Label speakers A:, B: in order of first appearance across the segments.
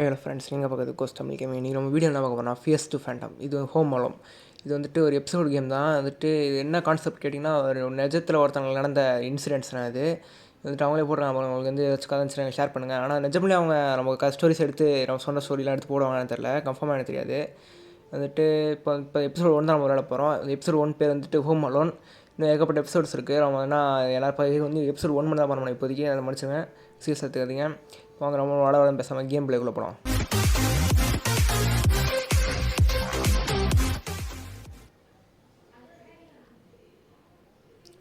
A: Hello friends, நீங்கள் பார்க்குறது cost Tamil game. இன்றைக்கி நம்ம வீடியோ என்ன பார்க்க போகிறோம்னா ஃபியர்ஸ் டு ஃபேண்டம். இது ஹோம் அலோன். இது வந்துட்டு ஒரு எபிசோட் கேம் தான். வந்துட்டு இது என்ன கான்செப்ட் கேட்டிங்கன்னா, ஒரு நிஜத்தில் ஒருத்தவங்களுக்கு நடந்த இன்சிடென்ட்ஸ் தான் இது. வந்துட்டு அவங்களே போடுறாங்க, அவங்களுக்கு வந்து ஏதாச்சும் கதை இருந்துச்சுன்னா ஷேர் பண்ணுங்கள். ஆனால் நிஜமே அவங்க நம்ம ஸ்டோரிஸ் எடுத்து நம்ம சொன்ன ஸ்டோரிலாம் எடுத்து போடுவாங்கன்னு தெரில, கன்ஃபார்மாக எனக்கு தெரியாது. வந்துட்டு இப்போ எபிசோட் 1 தான் நம்ம விளையாட போகிறோம். எபிசோட் 1 பேர் வந்துட்டு ஹோம் அலோன். இன்னும் ஏகப்பட்ட எபிசோட்ஸ் இருக்குது. நம்ம என்ன எல்லாரும் வந்து எபிசோட் 1 மட்டும் தான் பண்ணணும் இப்போதைக்கு. அதை முடிச்சுங்க, சீரியஸ் எடுத்துக்காதீங்க. வாங்க ரொம்ப வள பேசாமல் கேம் பிளேக்குள்ளே போகலாம்.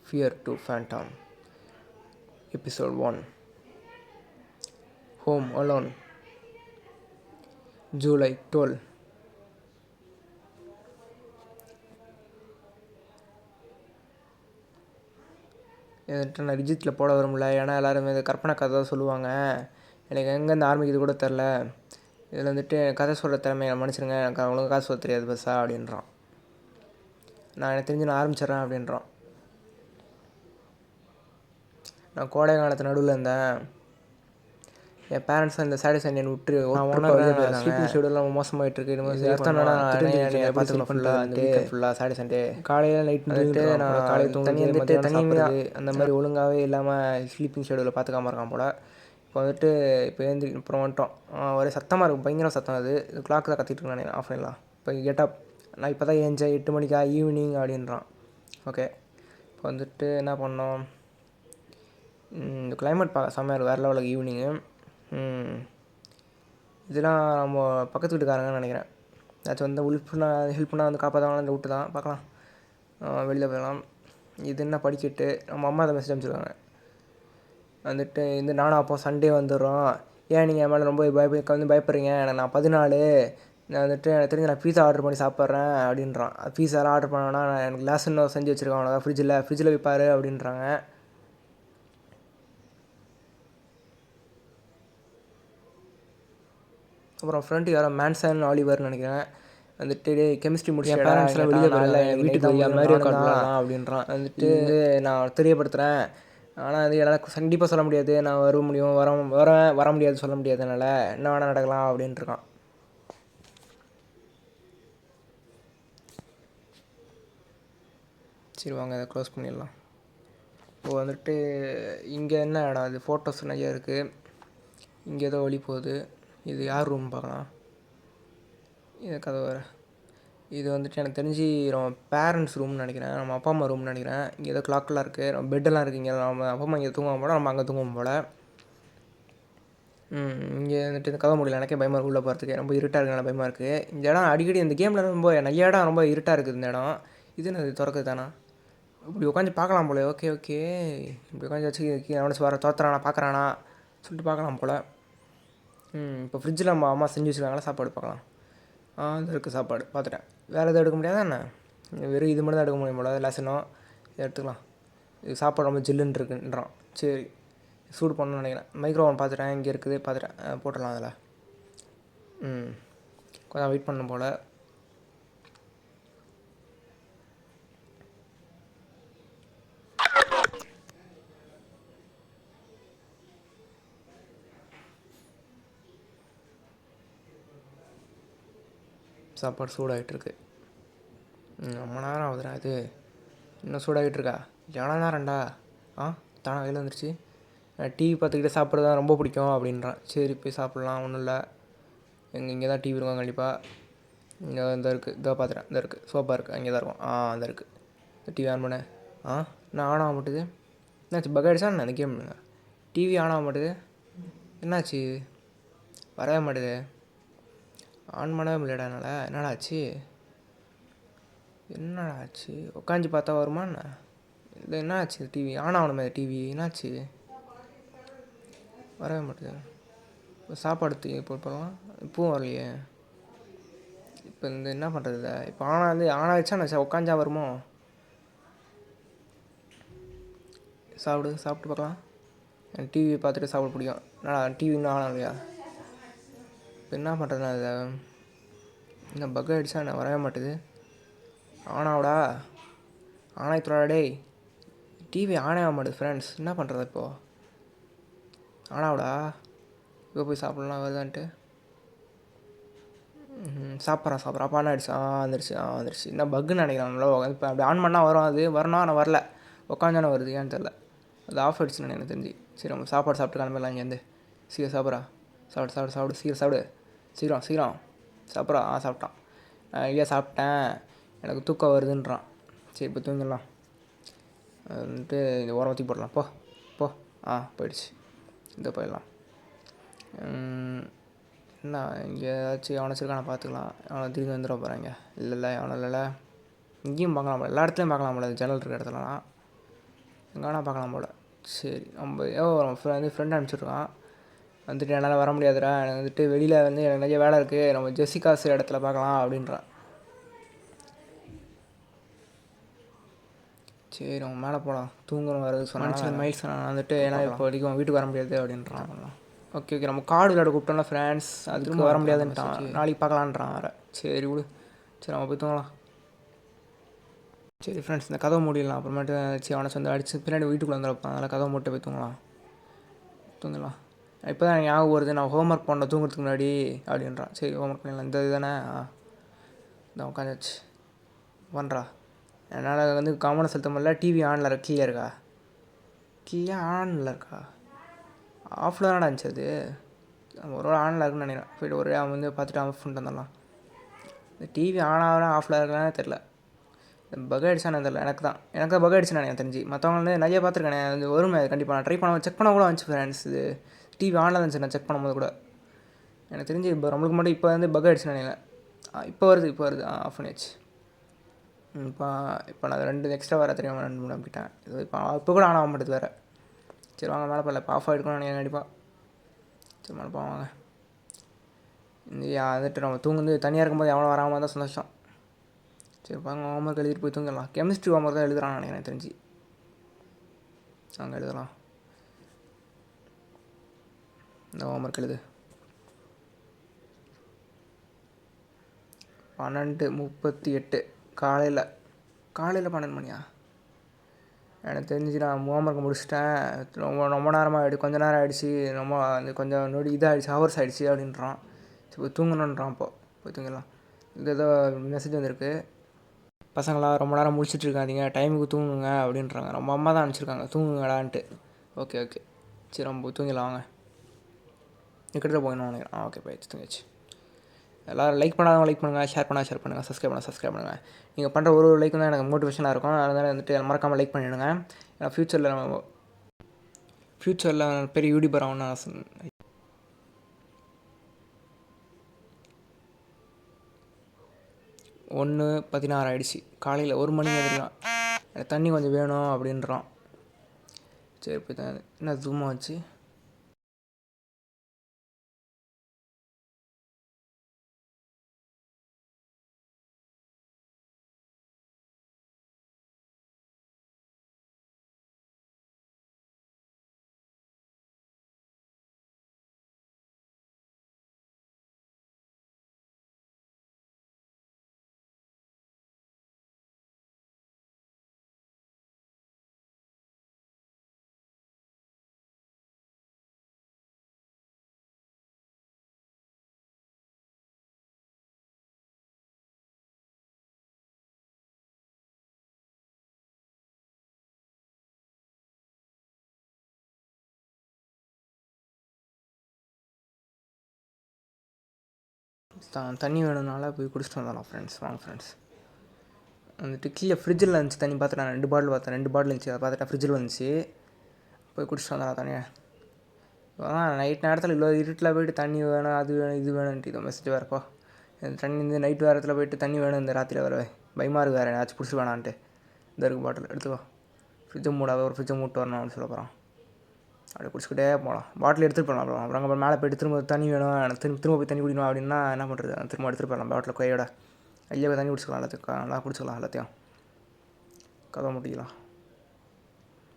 A: Fear to Phantom Episode 1 Home Alone July 12. என்கிட்ட நான் ரிஜித்தில் போட வரும்ல, ஏன்னா எல்லாருமே இது கற்பனை கதை தான் சொல்லுவாங்க. எனக்கு எங்கேருந்து ஆரம்பிக்கிறது கூட தெரில. இதில் வந்துட்டு கதை சொல்கிற திறமையை மன்னிச்சிருங்க, எனக்கு அவ்வளோ காசு சொல்ல தெரியாது பஸ்ஸா அப்படின்றான். நான் எனக்கு தெரிஞ்சு நான் ஆரம்பிச்சிட்றேன் அப்படின்றான். நான் கோடை காலத்து நடுவில் இருந்தேன். என் பேரண்ட்ஸ் இந்த சாட்டர்டே சண்டே விட்டு ஸ்லீப்பிங் ஷெடியூல்லாம் மோசமாகிட்டு இருக்கு. இது அர்த்தம் பார்த்துக்கலாம் ஃபுல்லாக சாட்டர்டே சண்டே காலையில் நைட் வந்துட்டு நான் காலையில் தனியாக அந்த மாதிரி ஒழுங்காகவே இல்லாமல் ஸ்லீப்பிங் ஷெடியூலில் பார்த்துக்காம இருக்கான் போல். இப்போ வந்துட்டு அப்புறம் வந்துட்டோம். ஒரே சத்தமாக இருக்கும், பயங்கர சத்தம். அது கிளாக் தான் கத்திட்டு இருக்கேன் நான் ஆஃப் பண்ணலாம். இப்போ கெட்டப் நான் இப்போ தான் ஏஞ்சேன் 8 மணிக்கா ஈவினிங் அப்படின்றான். ஓகே, இப்போ வந்துட்டு என்ன பண்ணோம், இந்த கிளைமேட் செம்மையாக இருக்கும், வேறு லெவலுக்கு ஈவினிங்கு. இதெல்லாம் நம்ம பக்கத்து வீட்டுக்காரங்கன்னு நினைக்கிறேன். ஏதாச்சும் வந்து ஹெல்ப் பண்ணால் வந்து காப்பாற்றாங்க. அந்த விட்டு தான் பார்க்கலாம், வெளியில் போயிடலாம். இது என்ன படிச்சுட்டு நம்ம அம்மா அதை மெசேஜ் அனுப்பிச்சிருக்காங்க. வந்துட்டு இந்த நானும் அப்போ சண்டே வந்துடுறோம், ஏன் நீங்கள் என் மேலே ரொம்ப பயப்படுறீங்க, நான் 14, நான் வந்துட்டு எனக்கு தெரிஞ்சு நான் பீஸா ஆர்டர் பண்ணி சாப்பிட்றேன் அப்படின்றான். பீஸாலாம் ஆர்டர் பண்ணோன்னா நான் எனக்கு கிளாஸ் இன்னும் செஞ்சு வச்சுருக்கேன், அவ்வளோதான் ஃப்ரிட்ஜில் வைப்பார் அப்படின்றாங்க. அப்புறம் ஃப்ரெண்டு யாரோ மேன்சன் ஆலிவர்னு நினைக்கிறேன். வந்துட்டு கெமிஸ்ட்ரி முடிச்சு பேரண்ட்ஸ்லாம் வெளியே வரல, வீட்டுக்கு மாதிரி காட்டலாம் அப்படின்றான். வந்துட்டு நான் தெரியப்படுத்துகிறேன், ஆனால் அது என்னால் கண்டிப்பாக சொல்ல முடியாது, நான் வர முடியாது சொல்ல முடியாது, என்னால் என்ன வேணால் நடக்கலாம் அப்படின்ட்டுருக்கான். சரி வாங்க அதை க்ளோஸ் பண்ணிடலாம். இப்போ வந்துட்டு இங்கே என்ன இடம், அது ஃபோட்டோஸ் நிறையா இருக்குது. இங்கே ஏதோ வழி போகுது. இது யார் ரூம் பார்க்கலாம், இது கதை வேறு. இது வந்துட்டு எனக்கு தெரிஞ்சு நம்ம பேரண்ட்ஸ் ரூம்னு நினைக்கிறேன், நம்ம அப்பா அம்மா ரூம்னு நினைக்கிறேன். இங்கே ஏதோ கிளாக்லாம் இருக்குது, நம்ம பெட்டெல்லாம் இருக்குது. இங்கே நம்ம அப்பா அம்மா இங்கே தூங்குவோம் போல், நம்ம அங்கே தூங்குவோம் போல். இங்கே வந்துட்டு இந்த கதை முடியல, எனக்கே பயமாக இருக்குது உள்ளே போகிறதுக்கு. ரொம்ப இருட்டாக இருக்குது, நல்லா பயமாக இருக்குது. இந்த இடம் அடிக்கடி இந்த கேமில் ரொம்ப நிறைய இடம் ரொம்ப இருட்டாக இருக்குது. இந்த இடம் இது என்ன திறக்குது தானே, இப்படி உட்காந்து பார்க்கலாம் போல். ஓகே இப்படி உட்காந்து வச்சு அவனை வர தோத்துறானா பார்க்குறானா சொல்லிட்டு பார்க்கலாம் போல். இப்போ ஃப்ரிட்ஜில் நம்ம அம்மா செஞ்சு வச்சுருக்காங்களா, சாப்பாடு பார்க்கலாம். இது இருக்குது சாப்பாடு பார்த்துட்டேன். வேறு எதுவும் எடுக்க முடியாதா என்ன, வெறும் இது மட்டும் தான் எடுக்க முடியும் போல. லெசனும் எடுத்துக்கலாம். இது சாப்பாடு ரொம்ப ஜில்லுன்னு இருக்குன்றான். சரி சூடு பண்ணணும்னு நினைக்கிறேன். மைக்ரோவன் பார்த்துட்டேன், இங்கே இருக்குது பார்த்துட்டேன், போட்டுடலாம் அதில். கொஞ்சம் வெயிட் பண்ணணும் போல். சாப்பாடு சூடாகிட்டுருக்கு. ரொம்ப நேரம் ஆகுதுடா, இது இன்னும் சூடாகிட்டுருக்கா, எவ்வளோ நேரம்டா. தானே கையில் வந்துருச்சு. டிவி பார்த்துக்கிட்டே சாப்பிட்றது தான் ரொம்ப பிடிக்கும் அப்படின்றான். சரி போய் சாப்பிட்லாம், ஒன்றும் இல்லை. இங்கே தான் டிவி இருக்கும் கண்டிப்பாக. இங்கே இந்த இருக்குது, இதோ பார்த்துட்டேன், இந்த இருக்குது சோஃபா இருக்குது, அங்கே தான் இருக்கும். அந்த இருக்குது. டிவி ஆன் பண்ண நான் ஆன் ஆக மாட்டுது. என்னாச்சு, பக் ஆகிடுச்சா என்ன அந்த கேம்? டிவி ஆன் ஆக மாட்டுது, என்னாச்சு, வரவே மாட்டுது, ஆன் பண்ணவே முடியலடா என்னால். என்னடா ஆச்சு உட்காந்து பார்த்தா வருமா என்ன? இல்லை என்ன ஆச்சு, டிவி ஆன் ஆகணுமே, டிவி என்னாச்சு, வரவே மாட்டுது. இப்போ சாப்பாடு தூக்கி போடலாம், இப்பவும் வரலையே. இப்போ இந்த என்ன பண்ணுறது, இப்போ ஆனாச்சா நான் உட்காந்தா வருமோ? சாப்பிட்டு பார்க்கலாம். எனக்கு டிவி பார்த்துட்டு சாப்பிட பிடிக்கும். என்னடா டிவி இன்னும் ஆன் ஆகலையா? இப்போ என்ன பண்ணுறதுனா, இதை இன்னும் பக் ஆகிடுச்சா என்ன, வரவே மாட்டுது. ஆனாவிடா, ஆனாய்த்துடா டேய், டிவி ஆனே ஆக மாட்டுது ஃப்ரெண்ட்ஸ். என்ன பண்ணுறது, இப்போது ஆனாவிடா. இப்போ போய் சாப்பிட்லாம் வருதான்ட்டு. சாப்பிட்றான் அப்போ ஆன் ஆகிடுச்சு வந்துருச்சு என்ன பக்குன்னு நினைக்கிறாங்களோ இப்போ அப்படி ஆன் பண்ணால் வரும் அது வரணும் ஆனால் வரல உட்காந்தானே வருது ஏன்னு தெரில அது ஆஃப் ஆகிடுச்சுன்னு எனக்கு தெரிஞ்சு சரி நம்ம சாப்பாடு சாப்பிட்டு கிளம்பிடலாம் இங்கேருந்து சீக்கிரம் சாப்பிட்றா சாப்பிடு சீக்கிரம் சாப்பிட்றா சாப்பிட்டான் ஐயா சாப்பிட்டேன் எனக்கு தூக்கம் வருதுன்றான் சரி இப்போ தூங்கிடலாம் வந்துட்டு இந்த ஓரம் ஊற்றி போடலாம் போ போயிடுச்சு இந்த போயிடலாம் என்ன இங்கே ஏதாச்சும் எவனை வச்சுருக்கான பார்த்துக்கலாம் அவனை திரும்பி வந்துட போகிறாங்க இல்லை அவனை இல்லை இங்கேயும் பார்க்கலாம் போல எல்லா இடத்துலையும் பார்க்கலாம் போல ஜன்னல் இருக்கிற இடத்துலலாம் எங்கன்னா பார்க்கலாம் போல சரி நம்ம ஃப்ரெண்ட் அனுப்பிச்சிட்ருக்கான் வந்துட்டு என்னால் வர முடியாதுடா எனக்கு வந்துட்டு வெளியில் வந்து எனக்கு நிறைய வேலை இருக்குது நம்ம ஜெசிகாஸ் இடத்துல பார்க்கலாம் அப்படின்றான் சரி அவன் மேலே போகலாம் தூங்கணும் வரது சொன்னான் மைல்ஸ் நான் வந்துட்டு ஏன்னா இப்போ வரைக்கும் வீட்டுக்கு வர முடியாது அப்படின்றான் ஓகே நம்ம கார்டு விளையாட கூப்பிட்டோம்ல ஃப்ரெண்ட்ஸ் அதுக்கு வர முடியாதுன்ட்டான் நாளைக்கு பார்க்கலான்றான் வேறு சரி விடு சரி நம்ம போய் தூங்கலாம் சரி ஃப்ரெண்ட்ஸ் இந்த கதவை மூடிடலாம் அப்புறமேட்டு சரி அவனை வந்து அடித்து பின்னாடி வீட்டுக்குள்ளே வந்துருப்பான் அதனால் கதவை மூட்டை போய் தூங்கலாம் இப்போ தான் ஞாபகம் வருது நான் ஹோம்ஒர்க் பண்ண தூங்குறதுக்கு முன்னாடி அப்படின்றான் சரி ஹோம்ஒர்க் பண்ணிடலாம் இந்த இதுதானே இந்த உட்காந்துச்சு பண்ணுறா என்னால் வந்து கவனம் செலுத்த முடியல டிவி ஆனில் இருக்கா கீழே ஆனில் இருக்கா ஆஃபில் தானடா இருந்துச்சு அது ஒரு ஆனில் இருக்குன்னு நினைக்கிறேன் போய்ட்டு ஒரு அவன் வந்து பார்த்துட்டு ஆஃப் பண்ணிட்டு வந்துடலாம் இந்த டிவி ஆனாக ஆஃபில் இருக்கலான்னு தெரில இந்த பக் ஆகிடுச்சானு தெரில எனக்கு தான் பக் ஆகிடுச்சுன்னு எனக்கு தெரிஞ்சு மற்றவங்க வந்து நிறைய பார்த்துருக்கேன் அது வருமே கண்டிப்பாக நான் ட்ரை பண்ண செக் பண்ண கூட வந்துச்சு ஃப்ரெண்ட்ஸ் இது டிவி ஆனில் இருந்துச்சு நான் செக் பண்ணும்போது கூட எனக்கு தெரிஞ்சு இப்போ நம்மளுக்கு மட்டும் இப்போ வந்து பக் ஆகிடுச்சுன்னு நினைக்கிறேன் இப்போ வருது ஆஃப் பண்ணியாச்சு இப்போ நான் 2 எக்ஸ்ட்ரா வேறு தெரியாமல் 2 நம்பிட்டேன் இது இப்போ கூட ஆன் ஆக மாட்டேது வேறு சரி வாங்க மேலே போகல இப்போ ஆஃப் ஆகிருக்கணும் நினைக்கிறேன் கண்டிப்பாக சரி மேலே வாங்க இந்த வந்துட்டு நம்ம தூங்கு தனியாக இருக்கும்போது எவ்வளோ வராமல் தான் சந்தோஷம் சரி வாங்க ஹோம்ஒர்க் எழுதிட்டு போய் தூங்கிடலாம் கெமிஸ்ட்ரி ஹோம்ஒர்க் தான் எழுதுறான்னு நினைக்கிறேன் தெரிஞ்சு அங்கே எழுதலாம் இந்த ஹோம்ஒர்க் எழுது 12:38 காலையில் 12 மணியா எனக்கு தெரிஞ்சு நான் ஹோம்ஒர்க் முடிச்சிட்டேன் ரொம்ப நேரமாக கொஞ்சம் நேரம் ஆகிடுச்சு ரொம்ப அந்த கொஞ்சம் நொடி இதாகிடுச்சு ஹவர்ஸ் ஆகிடுச்சு அப்படின்றான் சரி போய் தூங்கணுன்றான் போய் தூங்கிடலாம் இது ஏதோ மெசேஜ் வந்திருக்கு பசங்களாம் ரொம்ப நேரம் முடிச்சிட்ருக்காதீங்க டைமுக்கு தூங்குங்க அப்படின்றாங்க நம்ம அம்மா தான் அனுப்பிச்சிருக்காங்க தூங்குங்கடான்ட்டு ஓகே சரி நம்ம போய் தூங்கிடலாம் வாங்க கிட்டத்தட்ட போயிடணும் நினைக்கிறேன் ஓகே போயிடுச்சு தூங்கிடுச்சு எல்லோரும் லைக் பண்ணாதவங்க லைக் பண்ணுங்கள் ஷேர் பண்ணுங்கள் சப்ஸ்கிரைப் பண்ணுங்கள் நீங்கள் பண்ணுற ஒரு லைக் தான் எனக்கு மோட்டிவேஷனாக இருக்கும் அதனால் வந்துட்டு மறக்காமல் லைக் பண்ணிவிடுங்க ஏன்னா ஃப்யூச்சரில் பெரிய யூடியூபர் ஆகணும்னு ஆசை 1:16 ஆகிடுச்சு காலையில் 1 மணி தெரியும் எனக்கு தண்ணி கொஞ்சம் வேணும் அப்படின்றான் சரி போய் என்ன ஜூமாக வச்சு தண்ணி வேணும்னால போய் குடிச்சிட்டு வந்துடலாம் ஃப்ரெண்ட்ஸ் வாங்க ஃப்ரெண்ட்ஸ் வந்துட்டு கீழே ஃப்ரிட்ஜில் இருந்துச்சு தண்ணி பார்த்துட்டு நான் 2 பாட்டில் பார்த்தேன் 2 பாட்டில் இருந்துச்சு அதை பார்த்துட்டேன் ஃப்ரிட்ஜில் வந்துச்சு போய் குடிச்சிட்டு வந்துடலாம் தண்ணியை நைட் நேரத்தில் இவ்வளோ இருட்டில் போய்ட்டு தண்ணி வேணும் அது வேணும் இது வேணுன்ட்டு இது மெசேஜ் வேறுப்பா தண்ணி இந்த நைட் வேரத்தில் போய்ட்டு தண்ணி வேணும் இந்த ராத்திரியில் வரவே பயமாக இருக்குது வேறு ஏதாச்சும் பிடிச்சி வேணான்ட்டு இந்த இருக்கு பாட்டில் எடுத்துக்கோ ஃப்ரிட்ஜை மூடாத ஒரு ஃப்ரிட்ஜை மூட்டு வரணும் அப்படின்னு சொல்ல போகிறான் அப்படியே குடிச்சிக்கிட்டே போகலாம் பாட்டில் எடுத்துகிட்டு போகலாம் அப்புறம் அங்கே மேலே போய்ட்டு திரும்ப தண்ணி வேணும் எனக்கு திரும்ப போய் தண்ணி குடிக்கணும் அப்படின்னா என்ன பண்ணுறது திரும்ப எடுத்துகிட்டு போகலாம் பாட்டில் கையோட ஐயா போய் தண்ணி குடிச்சிக்கலாம் எல்லாத்தையும் நல்லா குடிச்சிக்கலாம் எல்லாத்தையும் கதை முடிக்கலாம்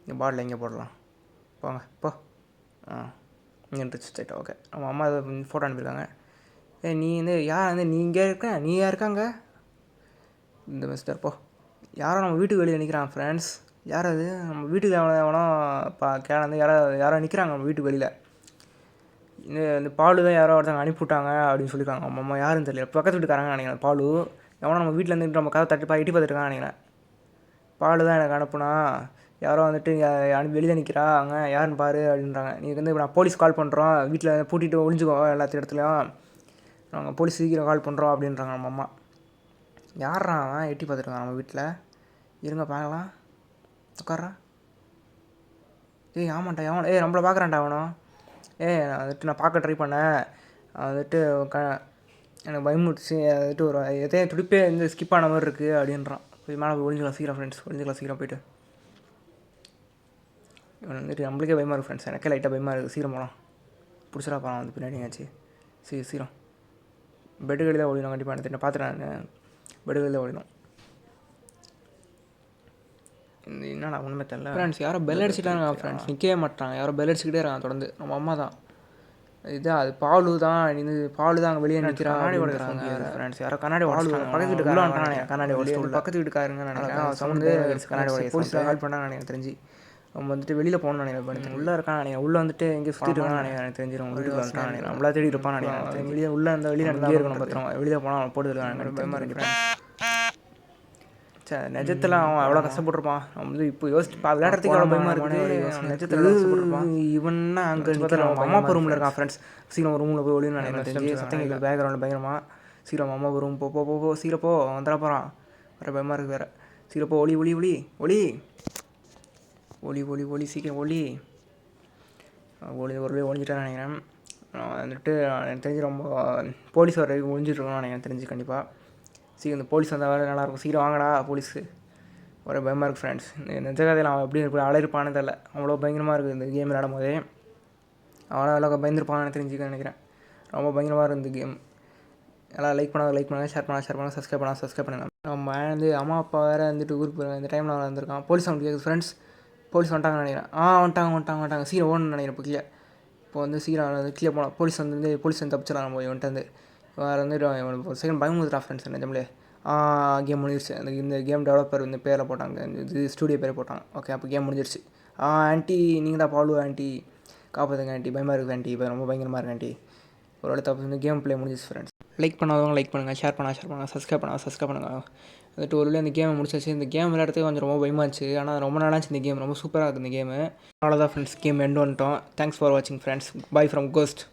A: இந்த பாட்டில் எங்கே போடலாம் போங்க இங்கே ஸ்ட்ரைட்டாக ஓகே நம்ம அம்மா அதை ஃபோட்டோ அனுப்பியிருக்காங்க நீ வந்து நீ இங்கே நீ இருக்காங்க இந்த மிஸ்டர் யாரோ நம்ம வீட்டுக்கு வெளியே நிற்கிறான் ஃப்ரெண்ட்ஸ் யார் அது நம்ம வீட்டுக்கு எவனோ யாரோ நிற்கிறாங்க நம்ம வீட்டுக்கு வெளியில் இந்த பாலு தான் யாரோ ஒருத்தவங்க அனுப்பிவிட்டாங்க அப்படின்னு சொல்லியிருக்காங்க. அவங்க அம்மா யாருன்னு தெரியல, பக்கத்து வீட்டுக்காரங்க நினைக்கிறேன். பாலு எவனோ நம்ம வீட்டில் இருந்துட்டு நம்ம கதை எட்டி பார்த்துருக்காங்க நினைக்கிறேன். பாலு தான் எனக்கு அனுப்புனா, யாரோ வந்துட்டு வெளியே நிற்கிறாங்க, யாருன்னு பாரு அப்படின்றாங்க. நீ வந்து நான் போலீஸ் கால் பண்ணுறோம், வீட்டில் பூட்டிட்டு ஒழிஞ்சுக்கோ எல்லாத்து இடத்துலையும், நாங்கள் போலீஸ் சீக்கிரம் கால் பண்ணுறோம் அப்படின்றாங்க நம்ம அம்மா. யாரா அவன் எட்டி பார்த்துருக்கான் நம்ம வீட்டில்? இருங்க பார்க்கலாம். உட்கார்றான். ஆமாண்டா எவன் நம்மளை பார்க்குறான்டா அவனும். நான் வந்துட்டு நான் பார்க்க ட்ரை பண்ணேன், வந்துட்டு எனக்கு பயமுடுச்சு, வந்துட்டு ஒரு எதையும் துடிப்பே வந்து ஸ்கிப் ஆன மாதிரி இருக்குது அப்படின்றான். போய் மேலே போய் ஒழிஞ்சிக்கலாம் சீக்கிரம் ஃப்ரெண்ட்ஸ், ஒழிஞ்சிக்கலாம் சீக்கிரம் போய்ட்டு. இவன் வந்துட்டு நம்மளுக்கே பயமாக இருக்குது ஃப்ரெண்ட்ஸ், எனக்கே லைட்டாக பயமாக இருக்குது. சீக்கிரம் போகலாம், பிடிச்சடா போகலாம் வந்து பின்னாடி ஆச்சு. சீக்கிரம் பெட்டு கடி தான் ஓடிடும் கண்டிப்பாக. எனக்கு பார்த்துட்டேன், பெட்டு கடி தான் ஓடிடும். என்னடா ஒன்றுமே தெரியல ஃப்ரெண்ட்ஸ். யாரோ பெல் அடிச்சுட்டாங்க ஃப்ரெண்ட்ஸ், நிற்கவே மாட்டாங்க. யாரோ பெல் அடிச்சுக்கிட்டே இருக்காங்க தொடர்ந்து. நம்ம அம்மா தான் இதுதான், அது பாலு தான். இது பாலு தான் அங்கே வெளியே நிற்கிறான். கண்ணாடி உடைக்கிறாங்க ஃப்ரெண்ட்ஸ், யாரோ கண்ணாடி உடச்சிட்டாங்க. பக்கத்து வீட்டுக்காரங்க கண்ணாடி உடச்சு பக்கத்து வீட்டுக்காரங்க நினைக்கிறேன். சவுண்டு கண்ணாடி உடைய போலீஸ் கால் பண்ணாங்க நினைக்கிறேன். தெரிஞ்சு அவங்க வந்துட்டு வெளியில் போகணும்னு நினைக்கிறேன். உள்ளே இருக்கான் நினைக்கிறேன். உள்ளே வந்துட்டு எங்கே சுற்றிட்டு இருக்கான்னு நினைக்கிறேன். எனக்கு தெரிஞ்சிடும் வீட்டுக்கு வந்துட்டான் நினைக்கிறேன். நம்மளா தேடி இருப்பான்னு நினைக்கிறேன். வெளியே உள்ளே அந்த வெளியே நடந்தே இருக்கணும் பத்திரம். வெளியில் போனால் அவன் போட்டுருக்கான். பயமாக இருக்கிறேன். நிஜத்தில் அவன் எவ்வளோ கஷ்டப்பட்டுருப்பான். அவன் வந்து இப்போ யோசிச்சு விளையாடுறதுக்கு எவ்வளோ பயமாக இருக்குது. நிஜத்தில் கஷ்டப்பட்டுருப்பான். இவன்னா அங்கே நிற்கிற அவன் அம்மா அப்பா ரூமில் இருக்கான் ஃப்ரெண்ட்ஸ். சீக்கிரம் ரூமில் போய் ஒளின்னு நினைக்கிறேன். தெரிஞ்சு சத்தம் கேட்குது பேக்ரவுண்டில் பயங்கரமாக. சீக்கிரம் அம்மா ரூம் போ சீக்கிரம் போ, வந்துட போகிறான். வேறு பயமாக இருக்குது வேறு. சீக்கிரம் போ, ஒளி ஒளி ஒளி ஒளி ஒளி ஒளி ஒளி சீக்கிரம் ஒளி ஒரு ஒழிஞ்சிட்டான்னு நினைக்கிறேன். வந்துட்டு எனக்கு தெரிஞ்சு ரொம்ப போலீஸ் வர ஒழிஞ்சிட்ருக்கோன்னு நினைக்கிறேன். தெரிஞ்சு கண்டிப்பாக சீக்கிரம் இந்த போலீஸ் வந்தால் வேறு நல்லாயிருக்கும். சீக்கிரம் வாங்கடா போலீஸு. ஒரே பயமாக இருக்குது ஃப்ரெண்ட்ஸ். நிஜ கதையில் அவன் எப்படி அழையிருப்பானு தெரில. அவ்வளோ பயங்கரமாக இருக்குது இந்த கேம் விளையாடும் போதே. அவனை எவ்வளோ பயந்துருப்பான்னு தெரிஞ்சுக்க நினைக்கிறேன். ரொம்ப பயங்கரமாக இருக்குது இந்த கேம். எல்லாம் லைக் பண்ணுங்கள், ஷேர் பண்ணுங்கள், சப்ஸ்கிரைப் பண்ணுங்கள். நம்ம வந்து அம்மா அப்பா வேறு வந்துட்டு ஊருக்கு போயிருக்காங்க. இந்த டைமில் அவன் வந்திருக்கான். போலீஸ் அவனுக்கு கேட்குது ஃப்ரெண்ட்ஸ். போலீஸ் வந்துட்டாங்கன்னு நினைக்கிறேன். வந்துட்டாங்க. சீக்கிரம் ஓடணும்னு நினைக்கிறேன். இப்போ வந்து சீக்கிரம் வந்து கீழே போனால் போலீஸ் வந்து தப்பிச்சிடலாம். நம்ம இவன்ட்டு வந்து வேறு வந்துட்டு ஒரு செகண்ட் பயமுறுத்துறா ஃப்ரெண்ட்ஸ். நிஜம்லே கேம் முடிஞ்சிருச்சு. இந்த கேம் டெவலப்பர் வந்து பேரில் போட்டாங்க, இது ஸ்டூடியோ பேரை போட்டாங்க. ஓகே, அப்போ கேம் முடிஞ்சிருச்சு. ஆண்டி நீங்கள் தான் பாலு ஆண்டி, காப்பாற்றுங்க ஆண்டி, பயமாக இருக்குது ஆண்டி, இப்போ ரொம்ப பயங்கரமாக இருக்குது ஆண்டி. ஒரு இடத்த அப்போ இந்த கேம் ப்ளே முடிஞ்சிச்சு ஃப்ரெண்ட்ஸ். லைக் பண்ணாதவங்க லைக் பண்ணுங்கள், ஷேர் பண்ணுங்கள், சப்ஸ்கிரைப் பண்ணுங்கள். வந்துட்டு ஒரு இந்த கேமை முடிச்சாச்சு. இந்த கேம் விளையாடுறதுக்கு கொஞ்சம் ரொம்ப பயமாக இருந்துச்சு. ஆனால் ரொம்ப நாளாச்சு இந்த கேம், ரொம்ப சூப்பராக இருக்குது இந்த கேமு. அவ்வளோதான் ஃப்ரெண்ட்ஸ், கேம் எண்ட் வந்துட்டோம். தேங்க்ஸ் ஃபார் வாட்சிங் ஃப்ரெண்ட்ஸ். Bye from cost.